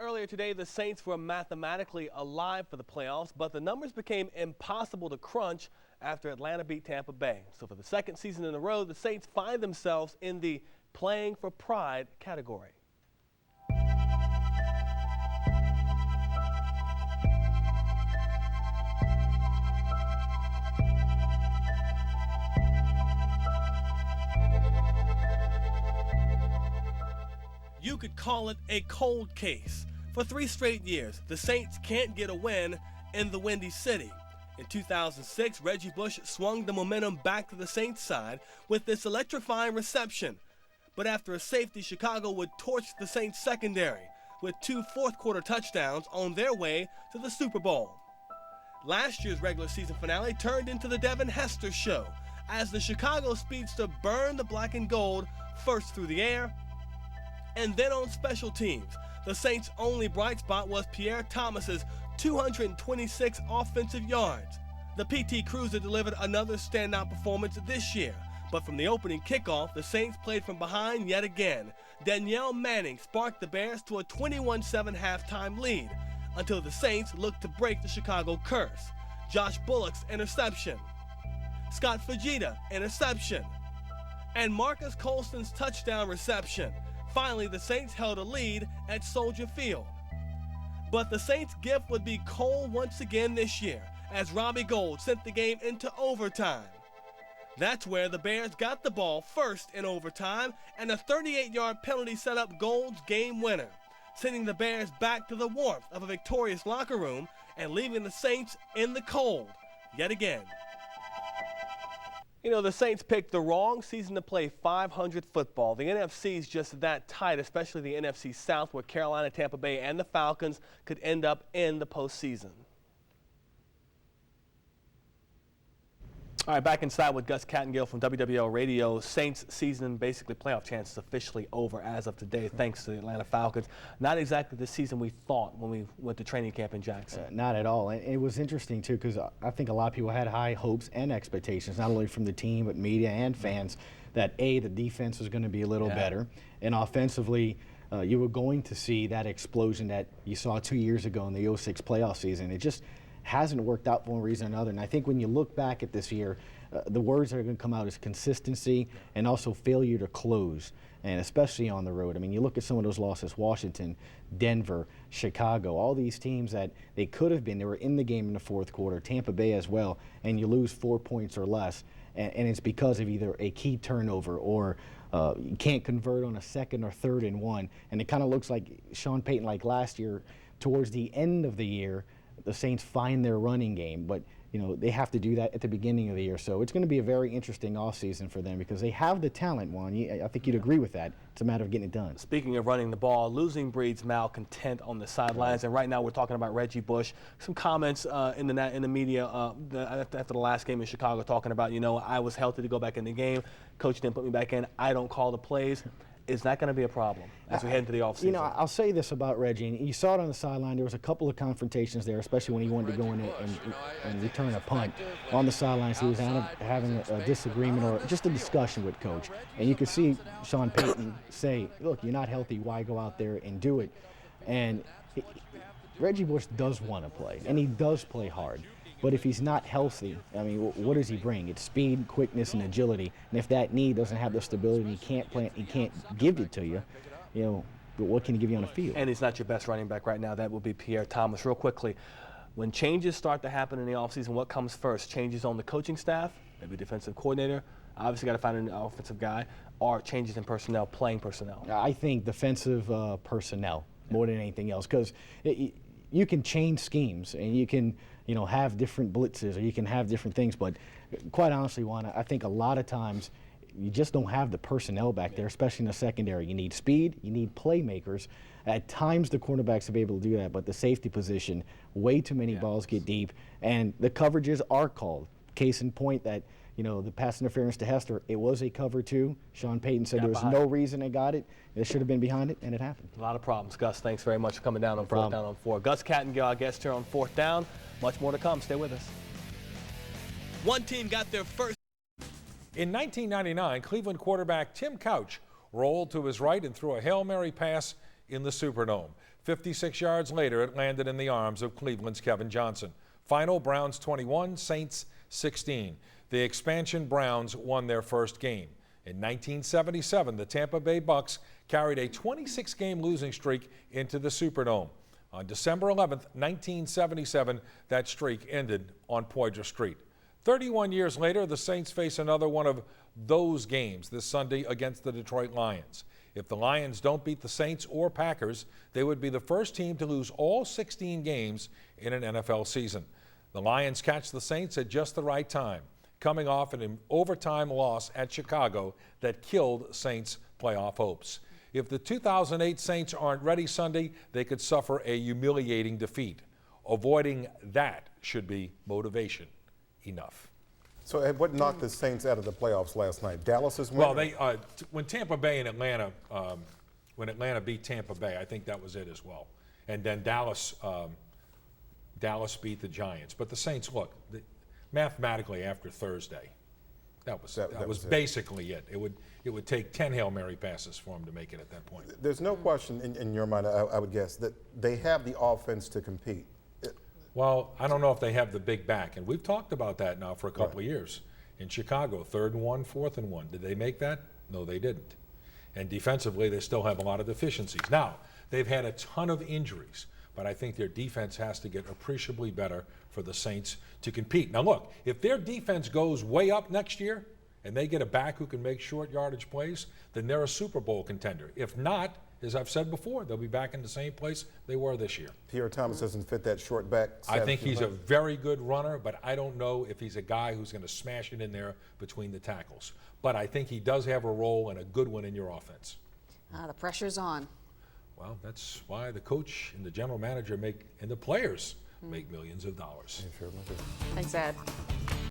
Earlier today, the Saints were mathematically alive for the playoffs, but the numbers became impossible to crunch after Atlanta beat Tampa Bay. So for the second season in a row, the Saints find themselves in the playing for pride category. You could call it a cold case. For 3 straight years, the Saints can't get a win in the Windy City. In 2006, Reggie Bush swung the momentum back to the Saints' side with this electrifying reception. But after a safety, Chicago would torch the Saints' secondary with 2 fourth-quarter touchdowns on their way to the Super Bowl. Last year's regular season finale turned into the Devin Hester show as the Chicago speedster burned the black and gold first through the air and then on special teams. The Saints' only bright spot was Pierre Thomas's 226 offensive yards. The PT Cruiser delivered another standout performance this year, but from the opening kickoff, the Saints played from behind yet again. Danielle Manning sparked the Bears to a 21-7 halftime lead until the Saints looked to break the Chicago curse. Josh Bullock's interception, Scott Fujita interception, and Marcus Colston's touchdown reception. Finally, the Saints held a lead at Soldier Field. But the Saints' gift would be cold once again this year as Robbie Gould sent the game into overtime. That's where the Bears got the ball first in overtime, and a 38-yard penalty set up Gould's game winner, sending the Bears back to the warmth of a victorious locker room and leaving the Saints in the cold yet again. You know, the Saints picked the wrong season to play 500 football. The NFC is just that tight, especially the NFC South, where Carolina, Tampa Bay, and the Falcons could end up in the postseason. All right, back inside with Gus Kattengill from WWL Radio. Saints season, basically playoff chances officially over as of today, thanks to the Atlanta Falcons. Not exactly the season we thought when we went to training camp in Jackson. Not at all. And it was interesting, too, because I think a lot of people had high hopes and expectations, not only from the team but media and fans, that, A, the defense was going to be a little better, and offensively, you were going to see that explosion that you saw 2 years ago in the 06 playoff season. It just hasn't worked out for one reason or another. And I think when you look back at this year, the words that are going to come out is consistency and also failure to close, and especially on the road. I mean, you look at some of those losses, Washington, Denver, Chicago, all these teams that they could have been, they were in the game in the fourth quarter, Tampa Bay as well, and you lose 4 points or less. And it's because of either a key turnover or you can't convert on a second or third and one. And it kind of looks like Sean Payton, like last year, towards the end of the year, the Saints find their running game, but you know they have to do that at the beginning of the year. So it's going to be a very interesting offseason for them because they have the talent, Juan. I think you'd agree with that. It's a matter of getting it done. Speaking of running the ball, losing breeds malcontent on the sidelines, and right now we're talking about Reggie Bush. Some comments in the media after the last game in Chicago talking about, you know, I was healthy to go back in the game. Coach didn't put me back in. I don't call the plays. Is that going to be a problem as we head into the offseason? You know, I'll say this about Reggie, and you saw it on the sideline. There was a couple of confrontations there, especially when he wanted to go in and return a punt on the sidelines. He was having a disagreement or just a discussion with Coach. And you could see Sean Payton say, look, you're not healthy. Why go out there and do it? And Reggie Bush does want to play, and he does play hard. But if he's not healthy, I mean, what does he bring? It's speed, quickness, and agility. And if that knee doesn't have the stability, he can't play, he can't give it to you. You know, but what can he give you on the field? And he's not your best running back right now. That will be Pierre Thomas. Real quickly, when changes start to happen in the offseason, what comes first? Changes on the coaching staff, maybe defensive coordinator. Obviously, got to find an offensive guy, or changes in personnel, playing personnel. I think defensive personnel more than anything else, because you can change schemes and you can, you know, have different blitzes or you can have different things, but quite honestly, Juan, I think a lot of times you just don't have the personnel back there, especially in the secondary. You need speed, you need playmakers. At times the cornerbacks have been able to do that, but the safety position, way too many balls get deep, and the coverages are called. Case in point that, you know, the pass interference to Hester, it was a cover two. Sean Payton said there was no reason they got it. They should have been behind it, and it happened. A lot of problems. Gus, thanks very much for coming down on Fourth Down on 4. Gus Kattengill, our guest here on Fourth Down. Much more to come. Stay with us. One team got their first. In 1999, Cleveland quarterback Tim Couch rolled to his right and threw a Hail Mary pass in the Superdome. 56 yards later, it landed in the arms of Cleveland's Kevin Johnson. Final, Browns 21, Saints 16. The expansion Browns won their first game. In 1977, the Tampa Bay Bucks carried a 26-game losing streak into the Superdome. On December 11th, 1977, that streak ended on Poydras Street. 31 years later, the Saints face another one of those games this Sunday against the Detroit Lions. If the Lions don't beat the Saints or Packers, they would be the first team to lose all 16 games in an NFL season. The Lions catch the Saints at just the right time, coming off an overtime loss at Chicago that killed Saints' playoff hopes. If the 2008 Saints aren't ready Sunday, they could suffer a humiliating defeat. Avoiding that should be motivation enough. So what knocked the Saints out of the playoffs last night? Dallas's win? Well, when Tampa Bay and Atlanta, when Atlanta beat Tampa Bay, I think that was it as well. And then Dallas beat the Giants. But the Saints, look, mathematically after Thursday, that was basically it. It would take 10 Hail Mary passes for them to make it at that point. There's no question in your mind, I would guess, that they have the offense to compete. Well, I don't know if they have the big back, and we've talked about that now for a couple of years. In Chicago, 3rd and 1, 4th and 1. Did they make that? No, they didn't. And defensively, they still have a lot of deficiencies. Now, they've had a ton of injuries, but I think their defense has to get appreciably better for the Saints to compete. Now, look, if their defense goes way up next year and they get a back who can make short yardage plays, then they're a Super Bowl contender. If not, as I've said before, they'll be back in the same place they were this year. Pierre Thomas doesn't fit that short back. I think he's a very good runner, but I don't know if he's a guy who's going to smash it in there between the tackles. But I think he does have a role and a good one in your offense. The pressure's on. Well, that's why the coach and the general manager and the players make millions of dollars. Thanks, Ed.